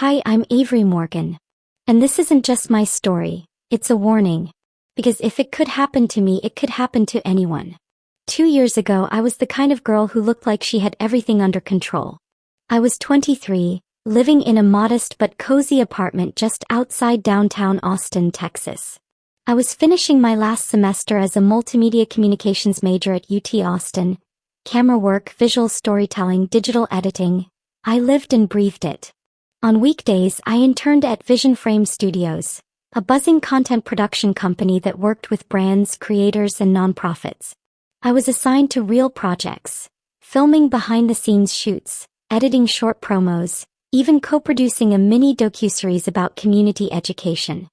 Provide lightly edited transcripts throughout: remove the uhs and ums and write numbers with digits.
Hi, I'm Avery Morgan. And this isn't just my story, it's a warning. Because if it could happen to me, it could happen to anyone. 2 years ago, I was the kind of girl who looked like she had everything under control. I was 23, living in a modest but cozy apartment just outside downtown Austin, Texas. I was finishing my last semester as a multimedia communications major at UT Austin. Camera work, visual storytelling, digital editing. I lived and breathed it. On weekdays, I interned at Vision Frame Studios, a buzzing content production company that worked with brands, creators, and nonprofits. I was assigned to real projects, filming behind-the-scenes shoots, editing short promos, even co-producing a mini docuseries about community education.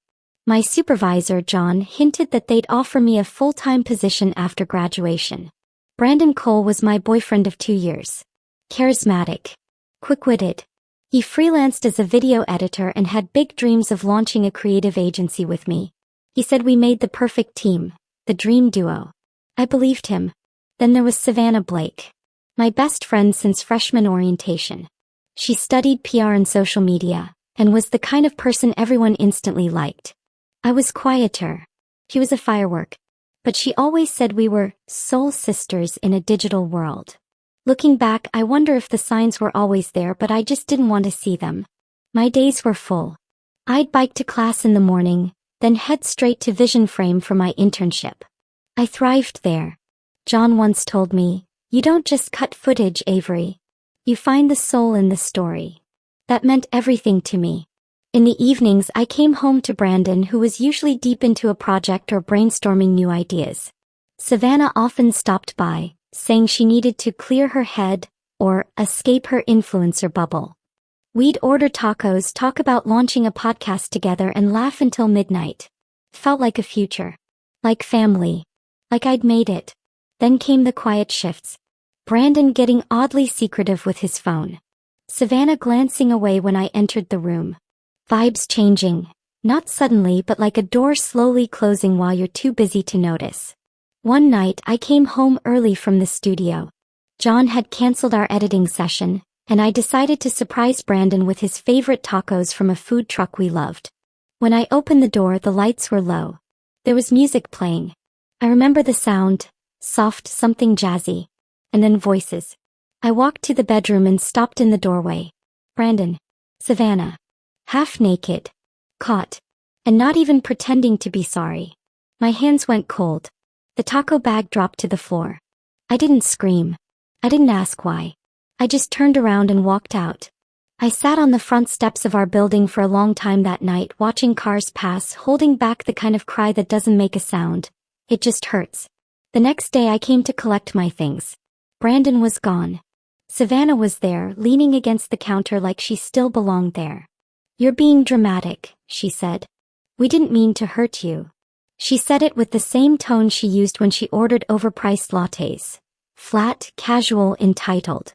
My supervisor, John, hinted that they'd offer me a full-time position after graduation. Brandon Cole was my boyfriend of 2 years. Charismatic. Quick-witted. He freelanced as a video editor and had big dreams of launching a creative agency with me. He said we made the perfect team, the dream duo. I believed him. Then there was Savannah Blake, my best friend since freshman orientation. She studied PR and social media, and was the kind of person everyone instantly liked. I was quieter. She was a firework. But she always said we were soul sisters in a digital world. Looking back, I wonder if the signs were always there, but I just didn't want to see them. My days were full. I'd bike to class in the morning, then head straight to Vision Frame for my internship. I thrived there. John once told me, "You don't just cut footage, Avery. You find the soul in the story." That meant everything to me. In the evenings, I came home to Brandon, who was usually deep into a project or brainstorming new ideas. Savannah often stopped by, saying she needed to clear her head or escape her influencer bubble. We'd order tacos, talk about launching a podcast together, and laugh until midnight. Felt like a future. Like family. Like I'd made it. Then came the quiet shifts. Brandon getting oddly secretive with his phone. Savannah glancing away when I entered the room. Vibes changing. Not suddenly, but like a door slowly closing while you're too busy to notice. One night, I came home early from the studio. John had canceled our editing session, and I decided to surprise Brandon with his favorite tacos from a food truck we loved. When I opened the door, the lights were low. There was music playing. I remember the sound, soft, something jazzy. And then voices. I walked to the bedroom and stopped in the doorway. Brandon. Savannah. Half naked. Caught. And not even pretending to be sorry. My hands went cold. The taco bag dropped to the floor. I didn't scream. I didn't ask why. I just turned around and walked out. I sat on the front steps of our building for a long time that night, watching cars pass, holding back the kind of cry that doesn't make a sound. It just hurts. The next day I came to collect my things. Brandon was gone. Savannah was there, leaning against the counter like she still belonged there. "You're being dramatic," she said. "We didn't mean to hurt you." She said it with the same tone she used when she ordered overpriced lattes. Flat, casual, entitled.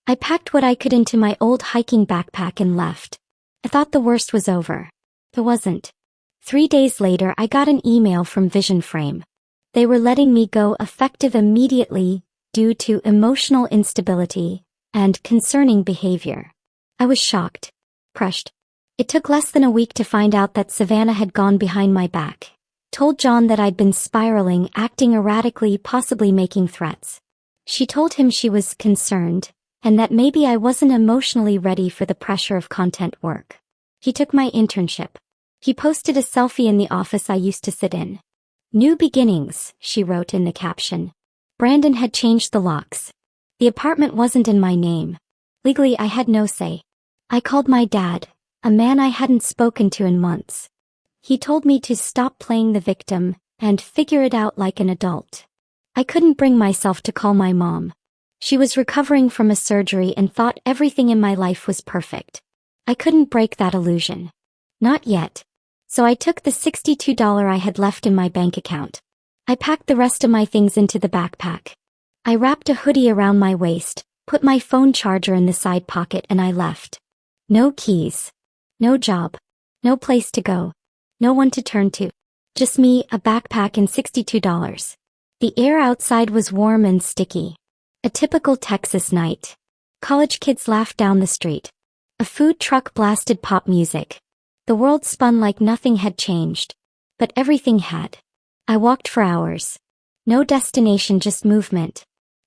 I packed what I could into my old hiking backpack and left. I thought the worst was over. It wasn't. 3 days later, I got an email from Vision Frame. They were letting me go effective immediately due to emotional instability and concerning behavior. I was shocked. Crushed. It took less than a week to find out that Savannah had gone behind my back. Told John that I'd been spiraling, acting erratically, possibly making threats. She told him she was concerned, and that maybe I wasn't emotionally ready for the pressure of content work. He took my internship. He posted a selfie in the office I used to sit in. "New beginnings," she wrote in the caption. Brandon had changed the locks. The apartment wasn't in my name. Legally, I had no say. I called my dad, a man I hadn't spoken to in months. He told me to stop playing the victim and figure it out like an adult. I couldn't bring myself to call my mom. She was recovering from a surgery and thought everything in my life was perfect. I couldn't break that illusion. Not yet. So I took the $62 I had left in my bank account. I packed the rest of my things into the backpack. I wrapped a hoodie around my waist, put my phone charger in the side pocket, and I left. No keys. No job. No place to go. No one to turn to. Just me, a backpack, and $62. The air outside was warm and sticky. A typical Texas night. College kids laughed down the street. A food truck blasted pop music. The world spun like nothing had changed. But everything had. I walked for hours. No destination, just movement.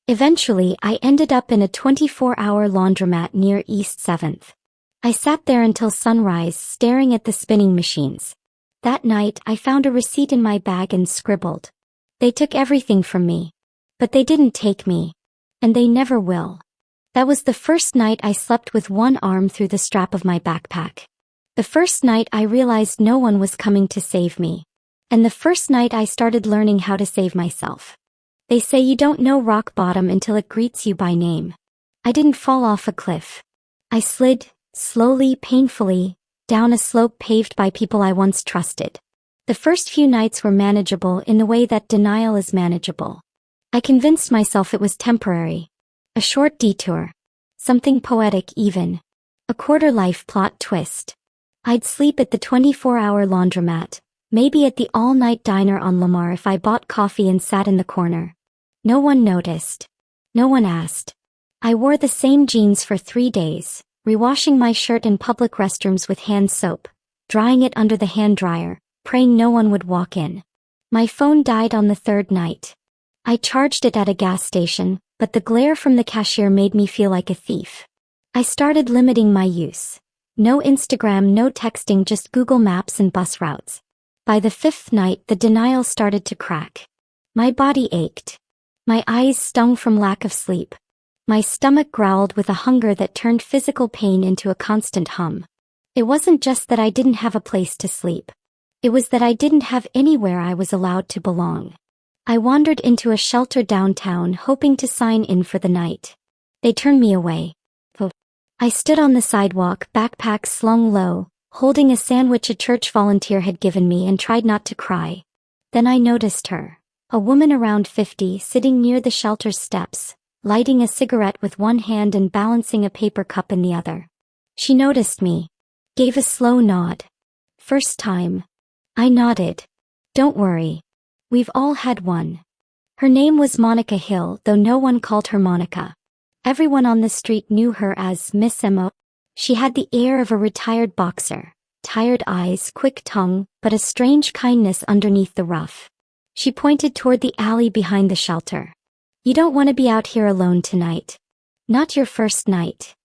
Eventually, I ended up in a 24-hour laundromat near East 7th. I sat there until sunrise, staring at the spinning machines. That night, I found a receipt in my bag and scribbled. They took everything from me. But they didn't take me. And they never will. That was the first night I slept with one arm through the strap of my backpack. The first night I realized no one was coming to save me. And the first night I started learning how to save myself. They say you don't know rock bottom until it greets you by name. I didn't fall off a cliff. I slid, slowly, painfully, down a slope paved by people I once trusted. The first few nights were manageable in the way that denial is manageable. I convinced myself it was temporary. A short detour. Something poetic even. A quarter-life plot twist. I'd sleep at the 24-hour laundromat, maybe at the all-night diner on Lamar if I bought coffee and sat in the corner. No one noticed. No one asked. I wore the same jeans for 3 days, rewashing my shirt in public restrooms with hand soap, drying it under the hand dryer, praying no one would walk in. My phone died on the 3rd night. I charged it at a gas station, but the glare from the cashier made me feel like a thief. I started limiting my use. No Instagram, no texting, just Google Maps and bus routes. By the 5th night, the denial started to crack. My body ached. My eyes stung from lack of sleep. My stomach growled with a hunger that turned physical pain into a constant hum. It wasn't just that I didn't have a place to sleep. It was that I didn't have anywhere I was allowed to belong. I wandered into a shelter downtown hoping to sign in for the night. They turned me away. I stood on the sidewalk, backpack slung low, holding a sandwich a church volunteer had given me, and tried not to cry. Then I noticed her, a woman around 50, sitting near the shelter's steps, lighting a cigarette with one hand and balancing a paper cup in the other. She noticed me. Gave a slow nod. First time. I nodded. Don't worry. We've all had one. Her name was Monica Hill, though no one called her Monica. Everyone on the street knew her as Miss Mo. She had the air of a retired boxer, tired eyes, quick tongue, but a strange kindness underneath the rough. She pointed toward the alley behind the shelter. You don't want to be out here alone tonight. Not your first night.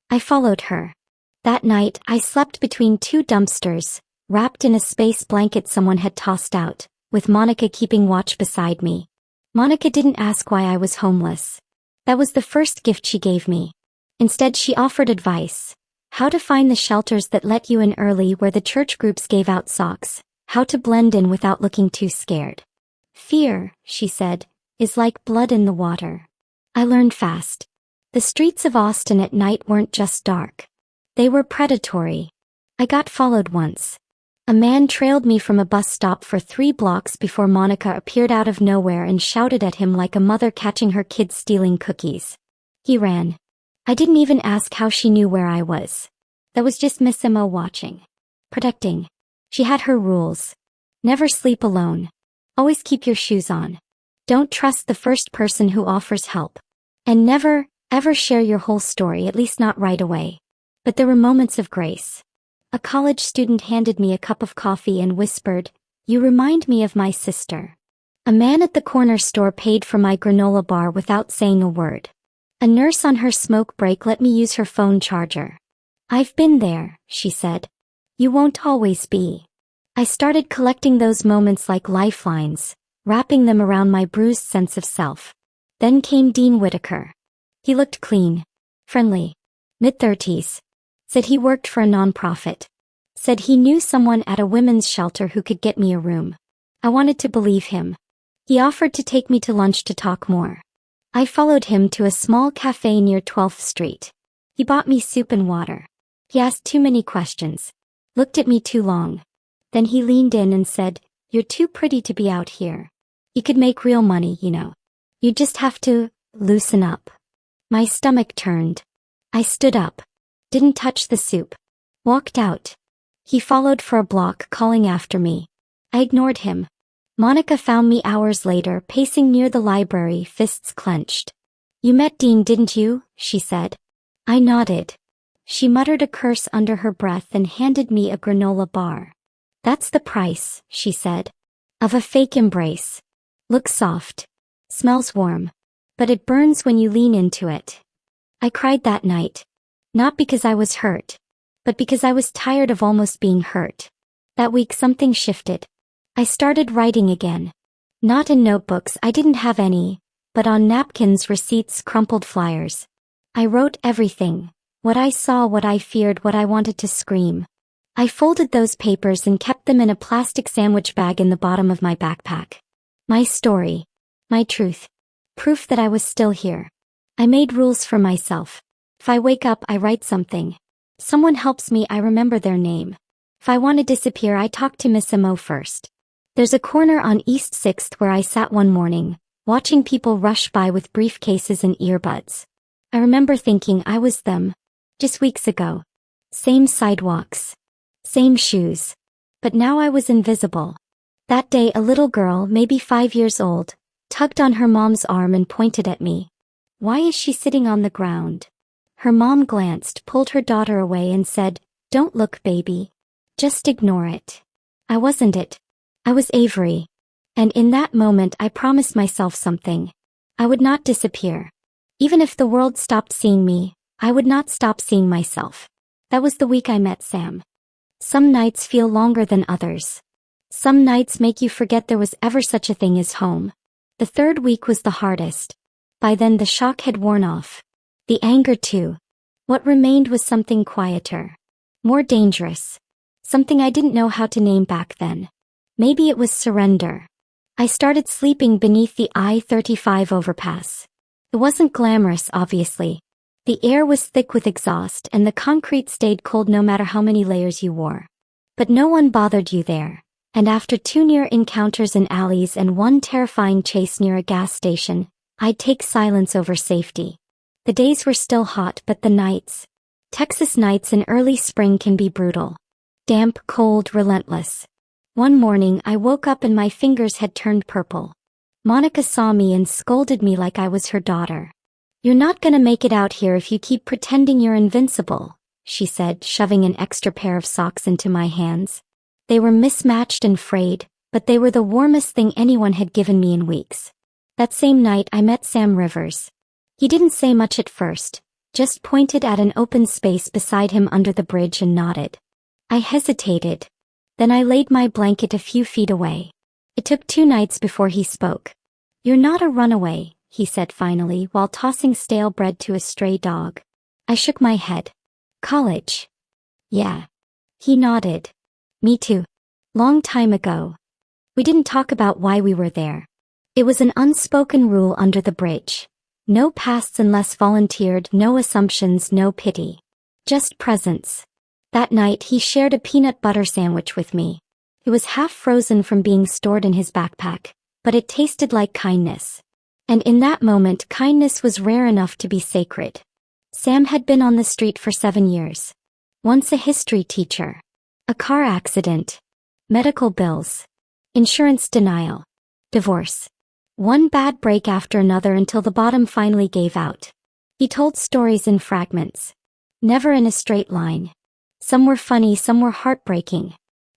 I followed her. That night, I slept between 2 dumpsters, wrapped in a space blanket someone had tossed out, with Monica keeping watch beside me. Monica didn't ask why I was homeless. That was the first gift she gave me. Instead, she offered advice. How to find the shelters that let you in early, where the church groups gave out socks. How to blend in without looking too scared. Fear, she said, is like blood in the water. I learned fast. The streets of Austin at night weren't just dark. They were predatory. I got followed once. A man trailed me from a bus stop for 3 blocks before Monica appeared out of nowhere and shouted at him like a mother catching her kid stealing cookies. He ran. I didn't even ask how she knew where I was. That was just Miss Mo watching. Protecting. She had her rules. Never sleep alone. Always keep your shoes on. Don't trust the first person who offers help. And never, ever share your whole story, at least not right away. But there were moments of grace. A college student handed me a cup of coffee and whispered, "You remind me of my sister." A man at the corner store paid for my granola bar without saying a word. A nurse on her smoke break let me use her phone charger. "I've been there," she said. "You won't always be." I started collecting those moments like lifelines, wrapping them around my bruised sense of self. Then came Dean Whitaker. He looked clean, friendly, mid-30s. Said he worked for a nonprofit. Said he knew someone at a women's shelter who could get me a room. I wanted to believe him. He offered to take me to lunch to talk more. I followed him to a small cafe near 12th Street. He bought me soup and water. He asked too many questions. Looked at me too long. Then he leaned in and said, "You're too pretty to be out here. You could make real money, you know. You just have to loosen up." My stomach turned. I stood up. Didn't touch the soup. Walked out. He followed for a block, calling after me. I ignored him. Monica found me hours later, pacing near the library, fists clenched. "You met Dean, didn't you?" she said. I nodded. She muttered a curse under her breath and handed me a granola bar. "That's the price," she said, "of a fake embrace. Looks soft. Smells warm. But it burns when you lean into it." I cried that night. Not because I was hurt, but because I was tired of almost being hurt. That week something shifted. I started writing again. Not in notebooks, I didn't have any, but on napkins, receipts, crumpled flyers. I wrote everything. What I saw, what I feared, what I wanted to scream. I folded those papers and kept them in a plastic sandwich bag in the bottom of my backpack. My story. My truth. Proof that I was still here. I made rules for myself. If I wake up, I write something. Someone helps me, I remember their name. If I want to disappear, I talk to Miss Mo first. There's a corner on East 6th where I sat one morning, watching people rush by with briefcases and earbuds. I remember thinking I was them. Just weeks ago. Same sidewalks. Same shoes. But now I was invisible. That day a little girl, maybe 5 years old, tugged on her mom's arm and pointed at me. "Why is she sitting on the ground?" Her mom glanced, pulled her daughter away and said, "Don't look, baby. Just ignore it." I wasn't it. I was Avery. And in that moment I promised myself something. I would not disappear. Even if the world stopped seeing me, I would not stop seeing myself. That was the week I met Sam. Some nights feel longer than others. Some nights make you forget there was ever such a thing as home. The third week was the hardest. By then the shock had worn off. The anger too. What remained was something quieter. More dangerous. Something I didn't know how to name back then. Maybe it was surrender. I started sleeping beneath the I-35 overpass. It wasn't glamorous, obviously. The air was thick with exhaust and the concrete stayed cold no matter how many layers you wore. But no one bothered you there. And after 2 near encounters in alleys and 1 terrifying chase near a gas station, I'd take silence over safety. The days were still hot, but the nights. Texas nights in early spring can be brutal. Damp, cold, relentless. One morning I woke up and my fingers had turned purple. Monica saw me and scolded me like I was her daughter. "You're not gonna make it out here if you keep pretending you're invincible," she said, shoving an extra pair of socks into my hands. They were mismatched and frayed, but they were the warmest thing anyone had given me in weeks. That same night I met Sam Rivers. He didn't say much at first, just pointed at an open space beside him under the bridge and nodded. I hesitated. Then I laid my blanket a few feet away. It took 2 nights before he spoke. "You're not a runaway," he said finally while tossing stale bread to a stray dog. I shook my head. "College?" "Yeah." He nodded. "Me too. Long time ago." We didn't talk about why we were there. It was an unspoken rule under the bridge. No pasts unless volunteered, no assumptions, no pity. Just presence. That night he shared a peanut butter sandwich with me. It was half frozen from being stored in his backpack, but it tasted like kindness. And in that moment kindness was rare enough to be sacred. Sam had been on the street for 7 years. Once a history teacher. A car accident. Medical bills. Insurance denial. Divorce. One bad break after another until the bottom finally gave out. He told stories in fragments. Never in a straight line. Some were funny, some were heartbreaking.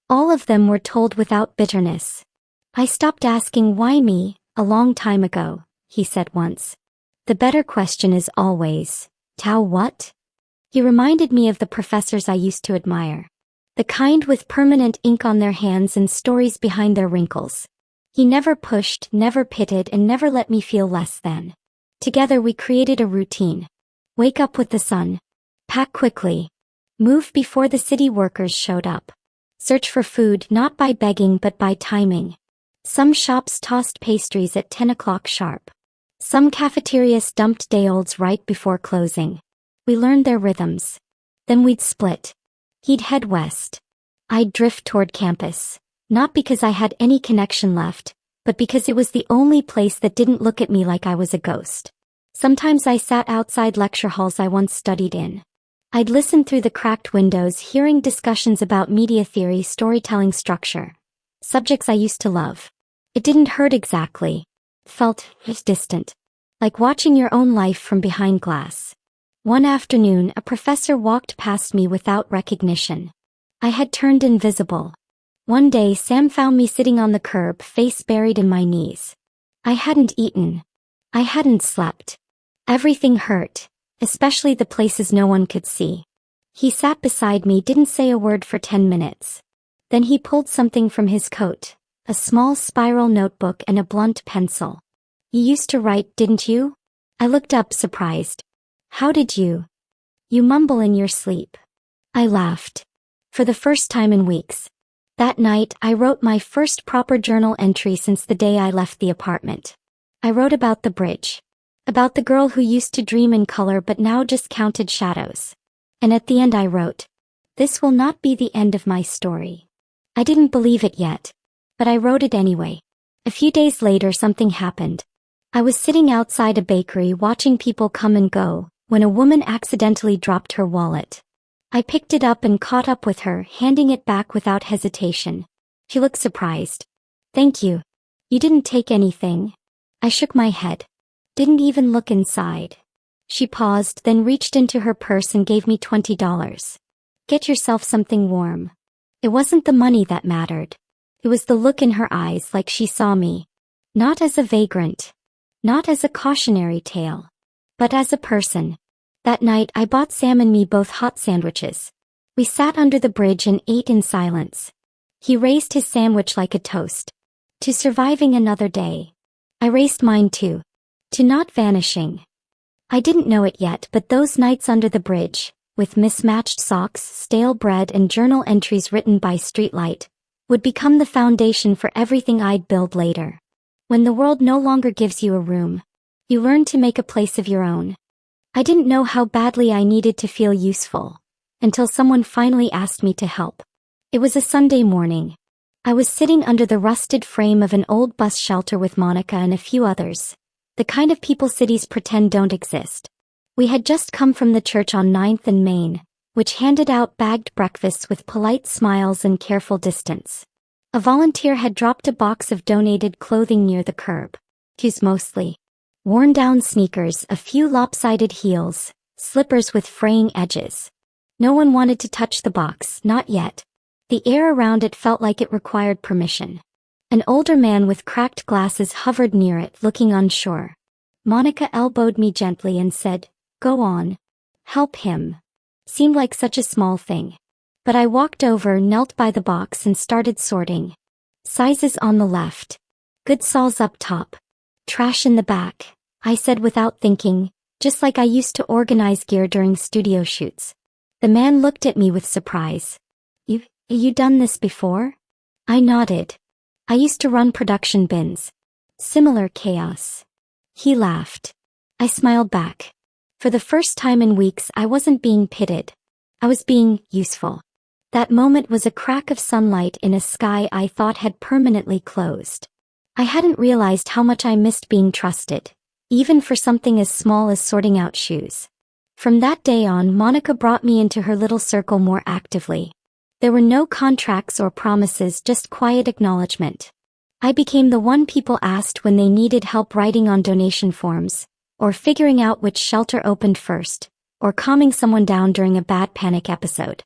All of them were told without bitterness. "I stopped asking why me, a long time ago," he said once. "The better question is always, Tao what?" He reminded me of the professors I used to admire. The kind with permanent ink on their hands and stories behind their wrinkles. He never pushed, never pitted, and never let me feel less than. Together we created a routine. Wake up with the sun. Pack quickly. Move before the city workers showed up. Search for food not by begging but by timing. Some shops tossed pastries at 10 o'clock sharp. Some cafeterias dumped day-olds right before closing. We learned their rhythms. Then we'd split. He'd head west. I'd drift toward campus. Not because I had any connection left, but because it was the only place that didn't look at me like I was a ghost. Sometimes I sat outside lecture halls I once studied in. I'd listen through the cracked windows, hearing discussions about media theory, storytelling structure. Subjects I used to love. It didn't hurt exactly. It felt distant. Like watching your own life from behind glass. One afternoon, a professor walked past me without recognition. I had turned invisible. One day, Sam found me sitting on the curb, face buried in my knees. I hadn't eaten. I hadn't slept. Everything hurt, especially the places no one could see. He sat beside me, didn't say a word for 10 minutes. Then he pulled something from his coat, a small spiral notebook and a blunt pencil. You used to write, didn't you? I looked up, surprised. How did you? You mumble in your sleep. I laughed. For the first time in weeks. That night, I wrote my first proper journal entry since the day I left the apartment. I wrote about the bridge. About the girl who used to dream in color but now just counted shadows. And at the end I wrote, "This will not be the end of my story." I didn't believe it yet. But I wrote it anyway. A few days later, something happened. I was sitting outside a bakery watching people come and go, when a woman accidentally dropped her wallet. I picked it up and caught up with her, handing it back without hesitation. She looked surprised. "Thank you. You didn't take anything." I shook my head. Didn't even look inside. She paused, then reached into her purse and gave me $20. "Get yourself something warm." It wasn't the money that mattered. It was the look in her eyes, like she saw me. Not as a vagrant. Not as a cautionary tale. But as a person. That night I bought Sam and me both hot sandwiches. We sat under the bridge and ate in silence. He raised his sandwich like a toast. To surviving another day. I raised mine too. To not vanishing. I didn't know it yet, but those nights under the bridge, with mismatched socks, stale bread and journal entries written by streetlight, would become the foundation for everything I'd build later. When the world no longer gives you a room, you learn to make a place of your own. I didn't know how badly I needed to feel useful, until someone finally asked me to help. It was a Sunday morning. I was sitting under the rusted frame of an old bus shelter with Monica and a few others, the kind of people cities pretend don't exist. We had just come from the church on 9th and Main, which handed out bagged breakfasts with polite smiles and careful distance. A volunteer had dropped a box of donated clothing near the curb. Shoes mostly. Worn-down sneakers, a few lopsided heels, slippers with fraying edges. No one wanted to touch the box, not yet. The air around it felt like it required permission. An older man with cracked glasses hovered near it, looking unsure. Monica elbowed me gently and said, "Go on. Help him." Seemed like such a small thing. But I walked over, knelt by the box and started sorting. Sizes on the left. Good soles up top. Trash in the back, I said without thinking, just like I used to organize gear during studio shoots. The man looked at me with surprise. You done this before?" I nodded. I used to run production bins. Similar chaos. He laughed. I smiled back. For the first time in weeks, I wasn't being pitted. I was being useful. That moment was a crack of sunlight in a sky I thought had permanently closed. I hadn't realized how much I missed being trusted, even for something as small as sorting out shoes. From that day on, Monica brought me into her little circle more actively. There were no contracts or promises, just quiet acknowledgement. I became the one people asked when they needed help writing on donation forms, or figuring out which shelter opened first, or calming someone down during a bad panic episode.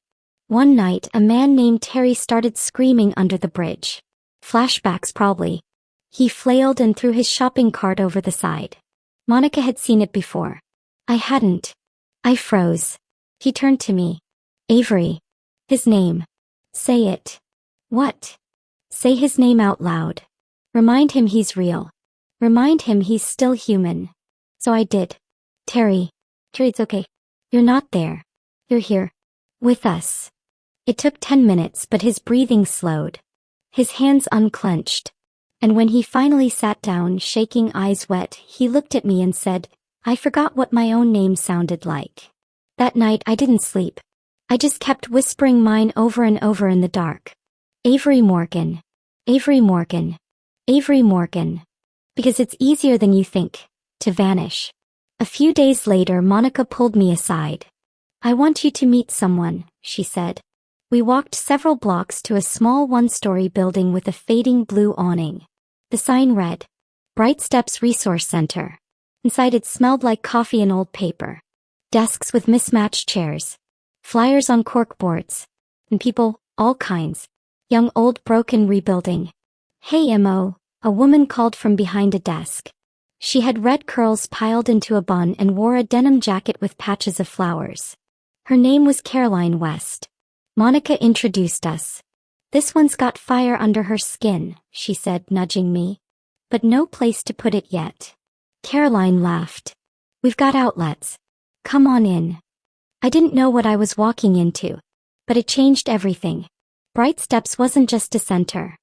One night, a man named Terry started screaming under the bridge. Flashbacks probably. He flailed and threw his shopping cart over the side. Monica had seen it before. I hadn't. I froze. He turned to me. "Avery." His name. "Say it." "What?" "Say his name out loud. Remind him he's real. Remind him he's still human." So I did. "Terry. Terry, it's okay. You're not there. You're here. With us." It took 10 minutes, but his breathing slowed. His hands unclenched. And when he finally sat down, shaking, eyes wet, he looked at me and said, "I forgot what my own name sounded like." That night I didn't sleep. I just kept whispering mine over and over in the dark. Avery Morgan. Avery Morgan. Avery Morgan. Because it's easier than you think, to vanish. A few days later, Monica pulled me aside. "I want you to meet someone," she said. We walked several blocks to a small one-story building with a fading blue awning. The sign read, "Bright Steps Resource Center." Inside it smelled like coffee and old paper. desks with mismatched chairs, flyers on corkboards, and people, all kinds. Young, old, broken, rebuilding. "Hey Mo," a woman called from behind a desk. She had red curls piled into a bun and wore a denim jacket with patches of flowers. Her name was Caroline West. Monica introduced us. "This one's got fire under her skin," she said, nudging me. "But no place to put it yet." Caroline laughed. "We've got outlets. Come on in." I didn't know what I was walking into, but it changed everything. Bright Steps wasn't just a center.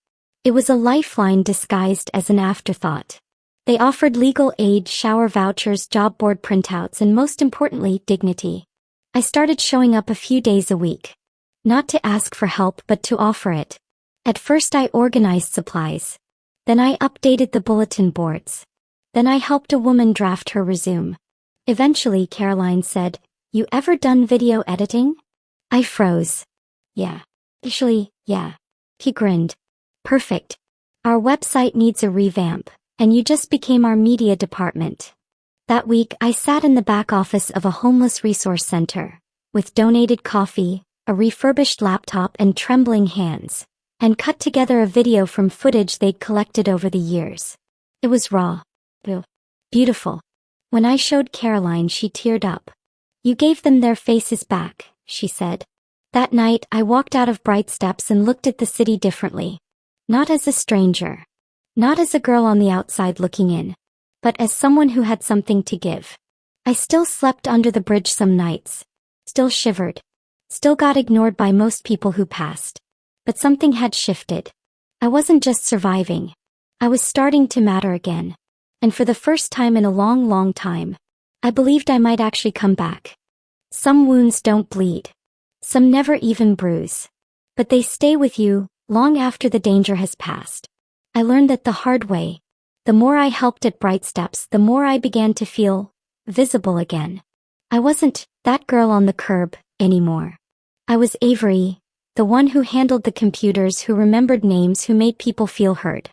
It was a lifeline disguised as an afterthought. They offered legal aid, shower vouchers, job board printouts, and most importantly, dignity. I started showing up a few days a week. Not to ask for help but to offer it. At first I organized supplies. Then I updated the bulletin boards. Then I helped a woman draft her resume. Eventually Caroline said, "You ever done video editing?" I froze. "Yeah. Actually, yeah." He grinned. "Perfect. Our website needs a revamp, and you just became our media department." That week I sat in the back office of a homeless resource center, with donated coffee, a refurbished laptop and trembling hands, and cut together a video from footage they'd collected over the years. It was raw. Beautiful. When I showed Caroline, she teared up. "You gave them their faces back," she said. That night I walked out of Bright Steps and looked at the city differently. Not as a stranger. Not as a girl on the outside looking in. But as someone who had something to give. I still slept under the bridge some nights. Still shivered. Still got ignored by most people who passed. But something had shifted. I wasn't just surviving. I was starting to matter again. And for the first time in a long, long time, I believed I might actually come back. Some wounds don't bleed. Some never even bruise. But they stay with you long after the danger has passed. I learned that the hard way. The more I helped at Bright Steps, the more I began to feel visible again. I wasn't that girl on the curb anymore. I was Avery, the one who handled the computers, who remembered names, who made people feel heard.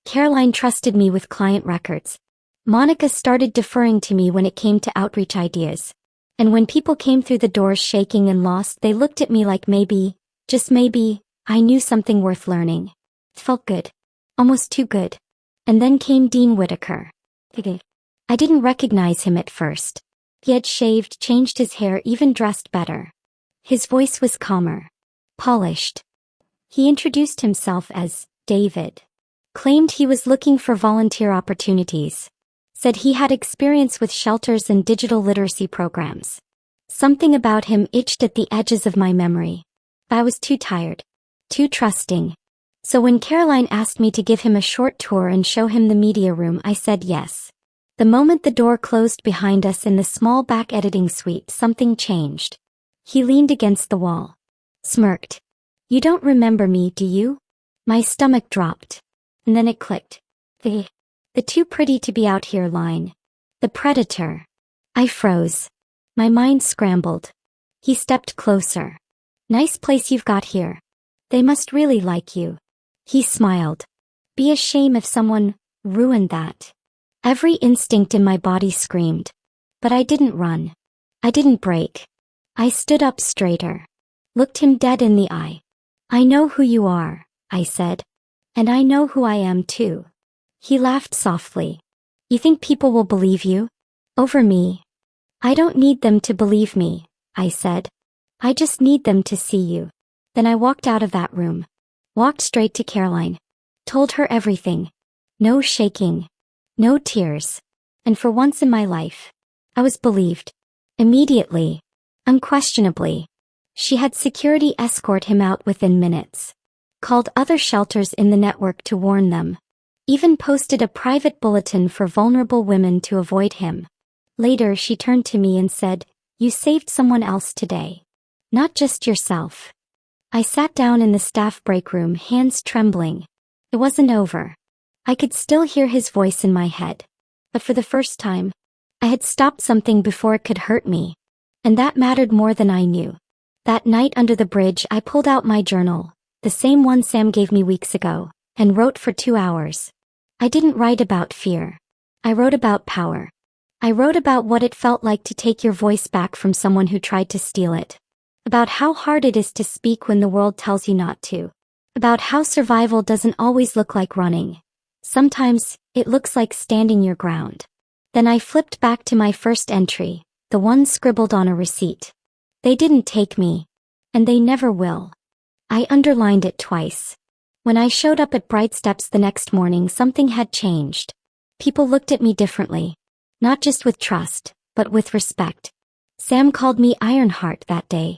Caroline trusted me with client records. Monica started deferring to me when it came to outreach ideas. And when people came through the doors shaking and lost, they looked at me like maybe, just maybe, I knew something worth learning. It felt good. Almost too good. And then came Dean Whitaker. I didn't recognize him at first. He had shaved, changed his hair, even dressed better. His voice was calmer. Polished. He introduced himself as David. Claimed he was looking for volunteer opportunities. Said he had experience with shelters and digital literacy programs. Something about him itched at the edges of my memory. I was too tired. Too trusting. So when Caroline asked me to give him a short tour and show him the media room, I said yes. The moment the door closed behind us in the small back editing suite, something changed. He leaned against the wall. Smirked. "You don't remember me, do you?" My stomach dropped. And then it clicked. The too pretty to be out here line. The predator. I froze. My mind scrambled. He stepped closer. "Nice place you've got here. They must really like you." He smiled. Be a shame if someone ruined that. Every instinct in my body screamed. But I didn't run. I didn't break. I stood up straighter. Looked him dead in the eye. "I know who you are," I said. "And I know who I am too." He laughed softly. "You think people will believe you? Over me?" "I don't need them to believe me," I said. "I just need them to see you." Then I walked out of that room. Walked straight to Caroline. Told her everything. No shaking. No tears. And for once in my life, I was believed. Immediately. Unquestionably. She had security escort him out within minutes. Called other shelters in the network to warn them. Even posted a private bulletin for vulnerable women to avoid him. Later she turned to me and said, "You saved someone else today. Not just yourself." I sat down in the staff break room, hands trembling. It wasn't over. I could still hear his voice in my head. But for the first time, I had stopped something before it could hurt me. And that mattered more than I knew. That night under the bridge, I pulled out my journal, the same one Sam gave me weeks ago, and wrote for 2 hours. I didn't write about fear. I wrote about power. I wrote about what it felt like to take your voice back from someone who tried to steal it. About how hard it is to speak when the world tells you not to. About how survival doesn't always look like running. Sometimes, it looks like standing your ground. Then I flipped back to my first entry, the one scribbled on a receipt. They didn't take me. And they never will. I underlined it twice. When I showed up at Bright Steps the next morning, something had changed. People looked at me differently. Not just with trust, but with respect. Sam called me Ironheart that day.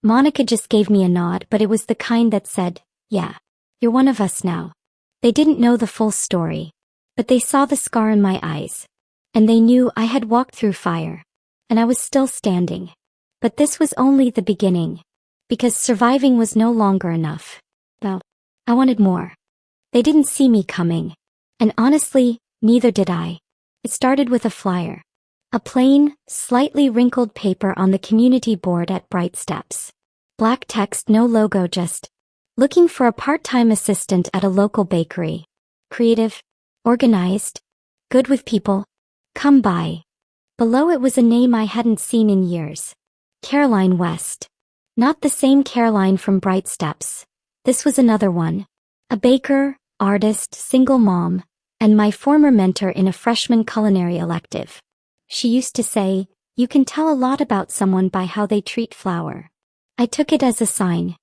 Monica just gave me a nod, but it was the kind that said, yeah, you're one of us now. They didn't know the full story. But they saw the scar in my eyes. And they knew I had walked through fire. And I was still standing. But this was only the beginning. Because surviving was no longer enough. Well, I wanted more. They didn't see me coming. And honestly, neither did I. It started with a flyer. A plain, slightly wrinkled paper on the community board at Bright Steps. Black text, no logo, just looking for a part-time assistant at a local bakery. Creative, organized, good with people. Come by. Below it was a name I hadn't seen in years. Caroline West. Not the same Caroline from Bright Steps. This was another one. A baker, artist, single mom, and my former mentor in a freshman culinary elective. She used to say, you can tell a lot about someone by how they treat flour. I took it as a sign.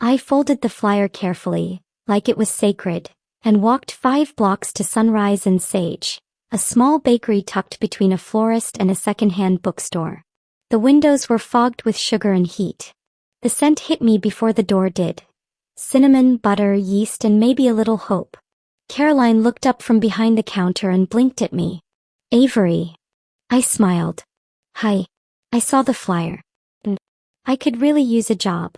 I folded the flyer carefully, like it was sacred, and walked 5 blocks to Sunrise and Sage, a small bakery tucked between a florist and a secondhand bookstore. The windows were fogged with sugar and heat. The scent hit me before the door did. Cinnamon, butter, yeast, and maybe a little hope. Caroline looked up from behind the counter and blinked at me. Avery. I smiled. Hi. I saw the flyer. I could really use a job.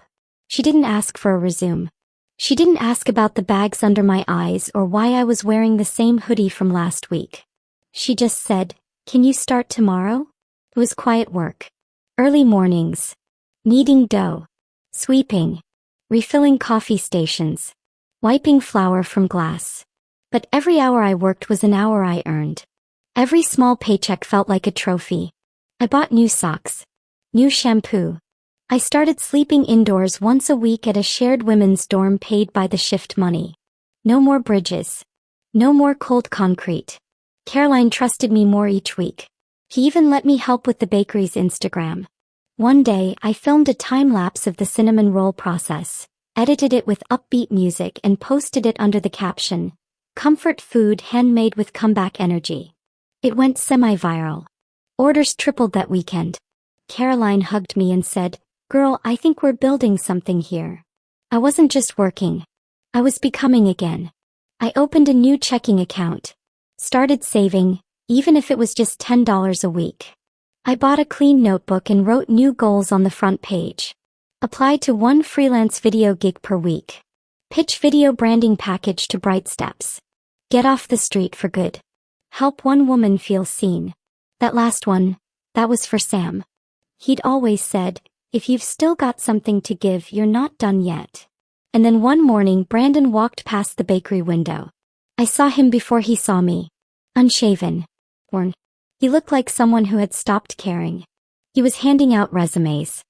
She didn't ask for a resume. She didn't ask about the bags under my eyes or why I was wearing the same hoodie from last week. She just said, can you start tomorrow? It was quiet work. Early mornings. Kneading dough. Sweeping. Refilling coffee stations. Wiping flour from glass. But every hour I worked was an hour I earned. Every small paycheck felt like a trophy. I bought new socks. New shampoo. I started sleeping indoors once a week at a shared women's dorm paid by the shift money. No more bridges. No more cold concrete. Caroline trusted me more each week. He even let me help with the bakery's Instagram. One day, I filmed a time-lapse of the cinnamon roll process, edited it with upbeat music and posted it under the caption, Comfort food handmade with comeback energy. It went semi-viral. Orders tripled that weekend. Caroline hugged me and said, girl, I think we're building something here. I wasn't just working. I was becoming again. I opened a new checking account. Started saving, even if it was just $10 a week. I bought a clean notebook and wrote new goals on the front page. Apply to 1 freelance video gig per week. Pitch video branding package to Bright Steps. Get off the street for good. Help one woman feel seen. That last one, that was for Sam. He'd always said, if you've still got something to give, you're not done yet. And then one morning Brandon walked past the bakery window. I saw him before he saw me. Unshaven. Worn. He looked like someone who had stopped caring. He was handing out resumes.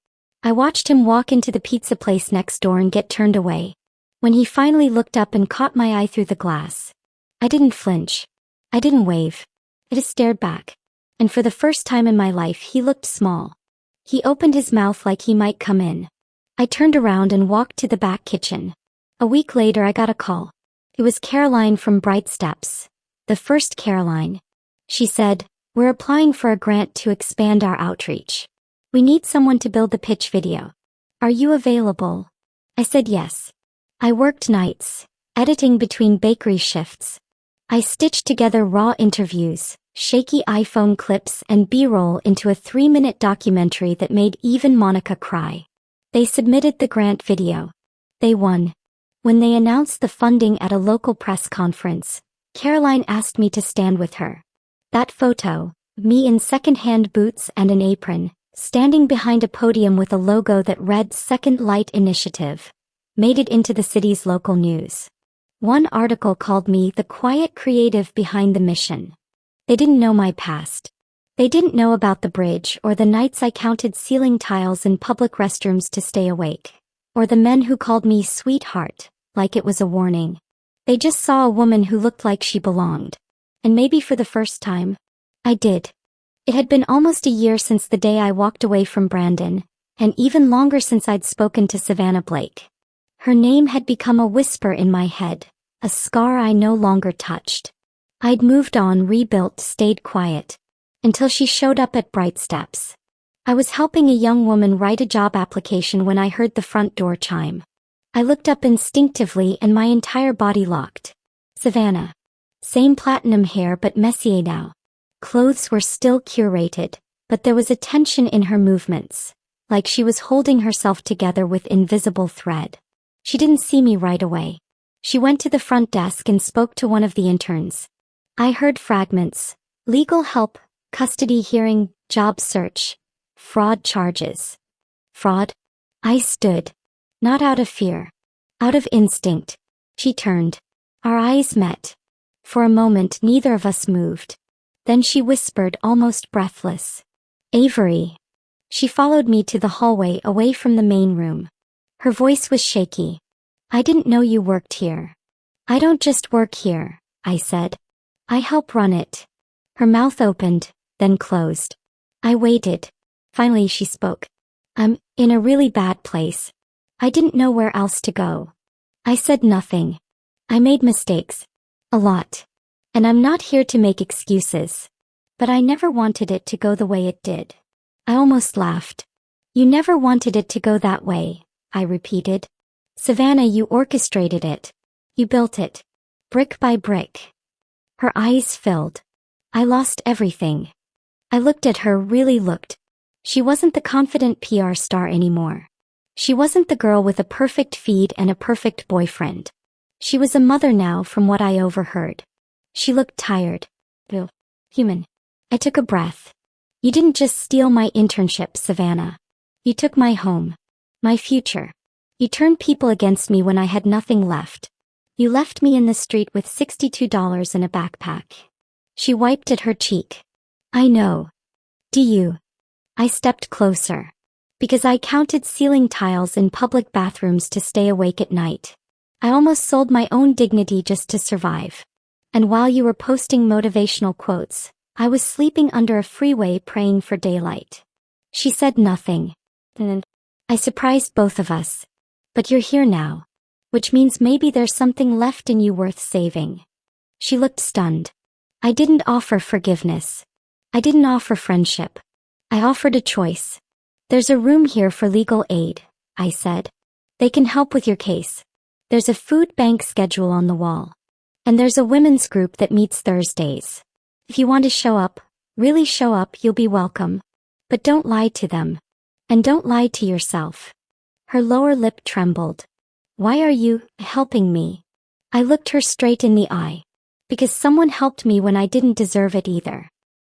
I watched him walk into the pizza place next door and get turned away. When he finally looked up and caught my eye through the glass. I didn't flinch. I didn't wave. I just stared back. And for the first time in my life he looked small. He opened his mouth like he might come in. I turned around and walked to the back kitchen. A week later I got a call. It was Caroline from Bright Steps. The first Caroline. She said, we're applying for a grant to expand our outreach. We need someone to build the pitch video. Are you available? I said yes. I worked nights, editing between bakery shifts. I stitched together raw interviews, shaky iPhone clips and B-roll into a 3-minute documentary that made even Monica cry. They submitted the grant video. They won. When they announced the funding at a local press conference, Caroline asked me to stand with her. That photo, me in second-hand boots and an apron, standing behind a podium with a logo that read Second Light Initiative, made it into the city's local news. One article called me the quiet creative behind the mission. They didn't know my past. They didn't know about the bridge or the nights I counted ceiling tiles in public restrooms to stay awake, or the men who called me sweetheart, like it was a warning. They just saw a woman who looked like she belonged. And maybe for the first time, I did. It had been almost a year since the day I walked away from Brandon, and even longer since I'd spoken to Savannah Blake. Her name had become a whisper in my head, a scar I no longer touched. I'd moved on, rebuilt, stayed quiet, until she showed up at Bright Steps. I was helping a young woman write a job application when I heard the front door chime. I looked up instinctively and my entire body locked. Savannah. Same platinum hair but messier now. Clothes were still curated, but there was a tension in her movements, like she was holding herself together with invisible thread. She didn't see me right away. She went to the front desk and spoke to one of the interns. I heard fragments. Legal help, custody hearing, job search, fraud charges. Fraud? I stood. Not out of fear. Out of instinct. She turned. Our eyes met. For a moment neither of us moved. Then she whispered, almost breathless. Avery. She followed me to the hallway away from the main room. Her voice was shaky. I didn't know you worked here. I don't just work here, I said. I help run it. Her mouth opened, then closed. I waited. Finally she spoke. I'm in a really bad place. I didn't know where else to go. I said nothing. I made mistakes. A lot. And I'm not here to make excuses. But I never wanted it to go the way it did. I almost laughed. You never wanted it to go that way, I repeated. Savannah, you orchestrated it. You built it. Brick by brick. Her eyes filled. I lost everything. I looked at her, really looked. She wasn't the confident PR star anymore. She wasn't the girl with a perfect feed and a perfect boyfriend. She was a mother now, from what I overheard. She looked tired. Human. I took a breath. You didn't just steal my internship, Savannah. You took my home. My future. You turned people against me when I had nothing left. You left me in the street with $62 in a backpack. She wiped at her cheek. I know. Do you? I stepped closer. Because I counted ceiling tiles in public bathrooms to stay awake at night. I almost sold my own dignity just to survive. And while you were posting motivational quotes, I was sleeping under a freeway praying for daylight. She said nothing. And I surprised both of us. But you're here now. Which means maybe there's something left in you worth saving. She looked stunned. I didn't offer forgiveness. I didn't offer friendship. I offered a choice. There's a room here for legal aid, I said. They can help with your case. There's a food bank schedule on the wall. And there's a women's group that meets Thursdays. If you want to show up, really show up, you'll be welcome. But don't lie to them. And don't lie to yourself. Her lower lip trembled. Why are you helping me? I looked her straight in the eye. Because someone helped me when I didn't deserve it either.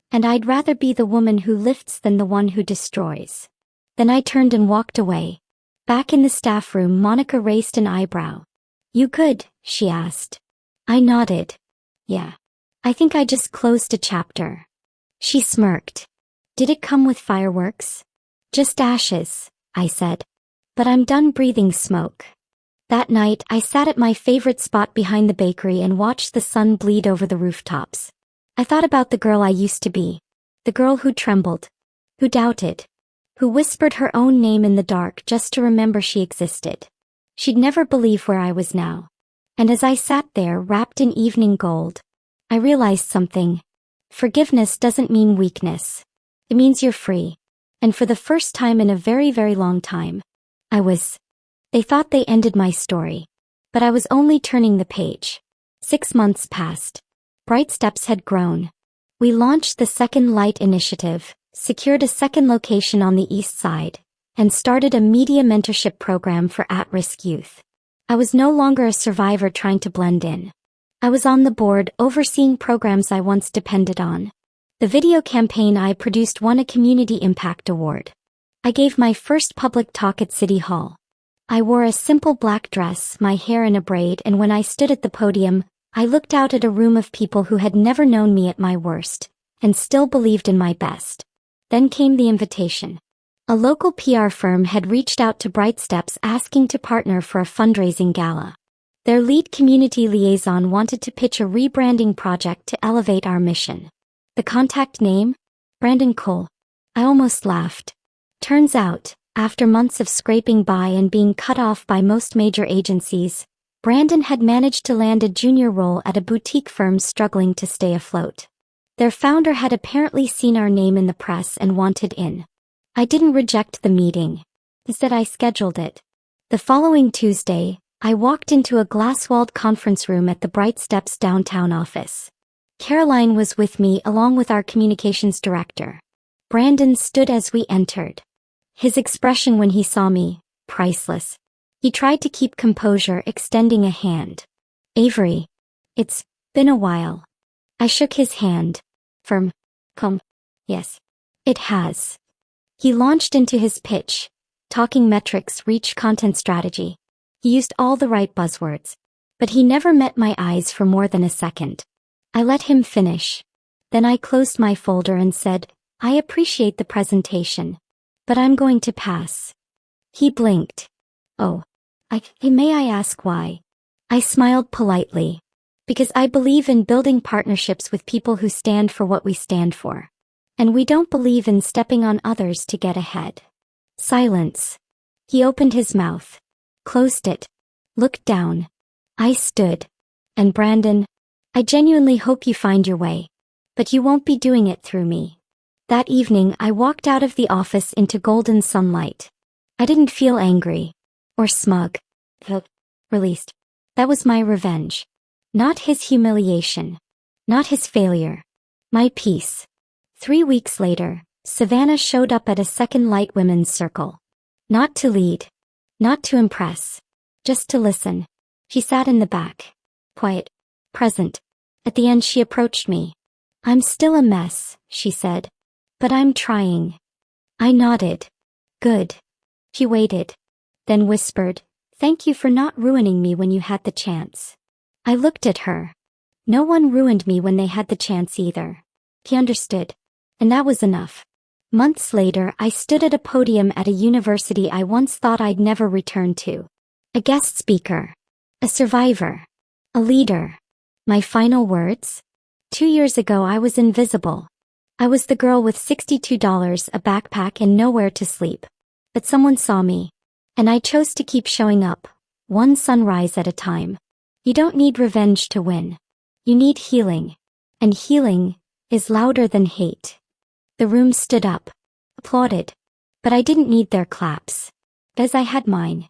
And I'd rather be the woman who lifts than the one who destroys. Then I turned and walked away. Back in the staff room, Monica raised an eyebrow. You good? She asked. I nodded. Yeah. I think I just closed a chapter. She smirked. Did it come with fireworks? Just ashes, I said. But I'm done breathing smoke. That night, I sat at my favorite spot behind the bakery and watched the sun bleed over the rooftops. I thought about the girl I used to be. The girl who trembled. Who doubted. Who whispered her own name in the dark just to remember she existed. She'd never believe where I was now. And as I sat there wrapped in evening gold, I realized something. Forgiveness doesn't mean weakness. It means you're free. And for the first time in a very, very long time, I was. They thought they ended my story. But I was only turning the page. 6 months passed. Bright Steps had grown. We launched the Second Light initiative, secured a second location on the east side, and started a media mentorship program for at-risk youth. I was no longer a survivor trying to blend in. I was on the board, overseeing programs I once depended on. The video campaign I produced won a Community Impact Award. I gave my first public talk at City Hall. I wore a simple black dress, my hair in a braid, and when I stood at the podium, I looked out at a room of people who had never known me at my worst, and still believed in my best. Then came the invitation. A local PR firm had reached out to Bright Steps asking to partner for a fundraising gala. Their lead community liaison wanted to pitch a rebranding project to elevate our mission. The contact name? Brandon Cole. I almost laughed. Turns out, after months of scraping by and being cut off by most major agencies, Brandon had managed to land a junior role at a boutique firm struggling to stay afloat. Their founder had apparently seen our name in the press and wanted in. I didn't reject the meeting. Instead, I scheduled it. The following Tuesday, I walked into a glass-walled conference room at the Bright Steps downtown office. Caroline was with me along with our communications director. Brandon stood as we entered. His expression when he saw me, priceless. He tried to keep composure, extending a hand. Avery. It's been a while. I shook his hand. Firm. Calm. Yes. It has. He launched into his pitch, talking metrics, reach, content strategy. He used all the right buzzwords. But he never met my eyes for more than a second. I let him finish. Then I closed my folder and said, I appreciate the presentation, but I'm going to pass. He blinked. Oh. May I ask why? I smiled politely. Because I believe in building partnerships with people who stand for what we stand for. And we don't believe in stepping on others to get ahead. Silence. He opened his mouth, closed it, looked down. I stood. And Brandon, I genuinely hope you find your way. But you won't be doing it through me. That evening I walked out of the office into golden sunlight. I didn't feel angry. Or smug. Felt released. That was my revenge. Not his humiliation. Not his failure. My peace. 3 weeks later, Savannah showed up at a Second Light Women's Circle. Not to lead. Not to impress. Just to listen. She sat in the back. Quiet. Present. At the end she approached me. I'm still a mess, she said. But I'm trying. I nodded. Good. She waited. Then whispered, thank you for not ruining me when you had the chance. I looked at her. No one ruined me when they had the chance either. He understood. And that was enough. Months later, I stood at a podium at a university I once thought I'd never return to. A guest speaker. A survivor. A leader. My final words? 2 years ago I was invisible. I was the girl with $62, a backpack and nowhere to sleep. But someone saw me. And I chose to keep showing up, one sunrise at a time. You don't need revenge to win. You need healing. And healing is louder than hate. The room stood up. Applauded. But I didn't need their claps. Because I had mine.